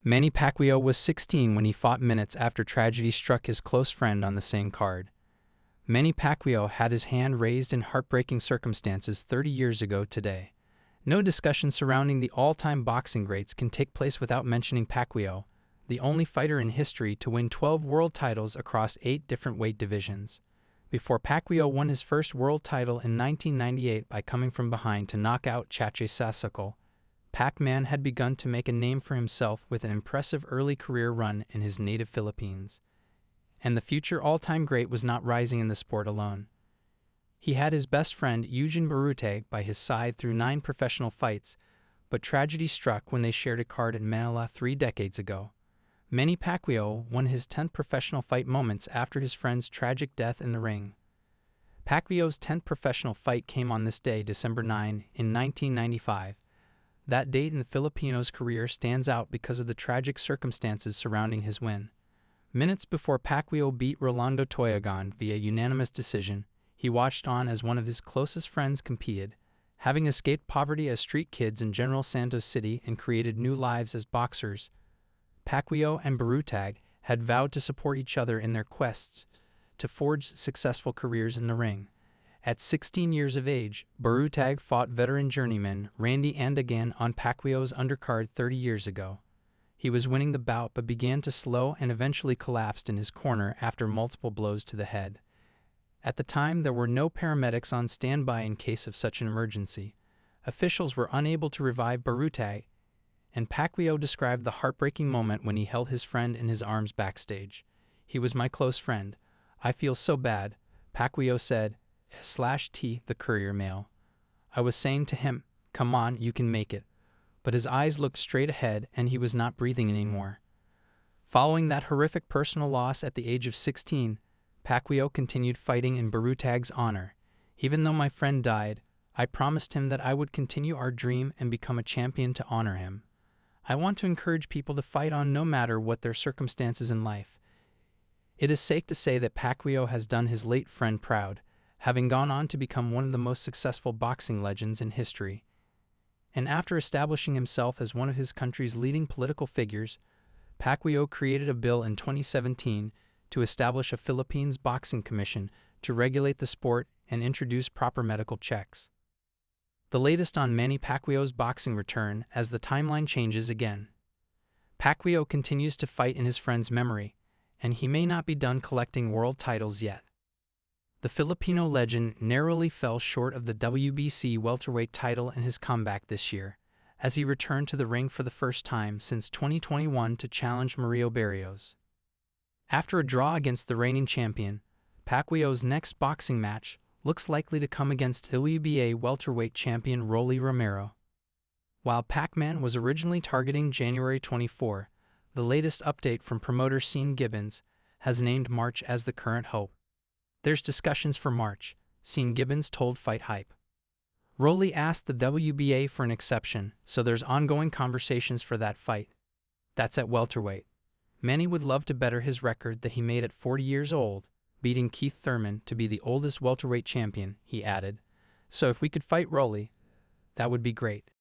Manny Pacquiao was 16 when he fought minutes after tragedy struck his close friend on the same card. Manny Pacquiao had his hand raised in heartbreaking circumstances 30 years ago today. No discussion surrounding the all-time boxing greats can take place without mentioning Pacquiao, the only fighter in history to win 12 world titles across 8 different weight divisions. Before Pacquiao won his first world title in 1998 by coming from behind to knock out Chatchai Sasakul, PacMan had begun to make a name for himself with an impressive early career run in his native Philippines. And the future all-time great was not rising in the sport alone. He had his best friend Eugene Barutag by his side through 9 professional fights, but tragedy struck when they shared a card in Manila 3 decades ago. Manny Pacquiao won his 10th professional fight moments after his friend's tragic death in the ring. Pacquiao's 10th professional fight came on this day, December 9, in 1995. That date in the Filipino's career stands out because of the tragic circumstances surrounding his win. Minutes before Pacquiao beat Rolando Toyagan via unanimous decision, he watched on as one of his closest friends competed, having escaped poverty as street kids in General Santos City and created new lives as boxers. Pacquiao and Barutag had vowed to support each other in their quests to forge successful careers in the ring. At 16 years of age, Barutag fought veteran journeyman Randy Andagan on Pacquiao's undercard 30 years ago. He was winning the bout but began to slow and eventually collapsed in his corner after multiple blows to the head. At the time, there were no paramedics on standby in case of such an emergency. Officials were unable to revive Barutag, and Pacquiao described the heartbreaking moment when he held his friend in his arms backstage. "He was my close friend. I feel so bad," Pacquiao said, /T the Courier Mail. "I was saying to him, 'Come on, you can make it.' But his eyes looked straight ahead and he was not breathing anymore." Following that horrific personal loss at the age of 16, Pacquiao continued fighting in Barutag's honor. "Even though my friend died, I promised him that I would continue our dream and become a champion to honor him. I want to encourage people to fight on no matter what their circumstances in life." It is safe to say that Pacquiao has done his late friend proud, having gone on to become one of the most successful boxing legends in history. And after establishing himself as one of his country's leading political figures, Pacquiao created a bill in 2017 to establish a Philippines Boxing Commission to regulate the sport and introduce proper medical checks. The latest on Manny Pacquiao's boxing return as the timeline changes again. Pacquiao continues to fight in his friend's memory, and he may not be done collecting world titles yet. The Filipino legend narrowly fell short of the WBC welterweight title in his comeback this year, as he returned to the ring for the first time since 2021 to challenge Mario Barrios. After a draw against the reigning champion, Pacquiao's next boxing match looks likely to come against wnba welterweight champion Rolly Romero. While PacMan was originally targeting January 24, the latest update from promoter Sean Gibbons has named March as the current hope. "There's discussions for March," Sean Gibbons told Fight Hype. Rolly asked the WBA for an exception, so there's ongoing conversations for that fight. That's at welterweight. Manny would love to better his record that he made at 40 years old, beating Keith Thurman to be the oldest welterweight champion, he added. "So if we could fight Rolly, that would be great."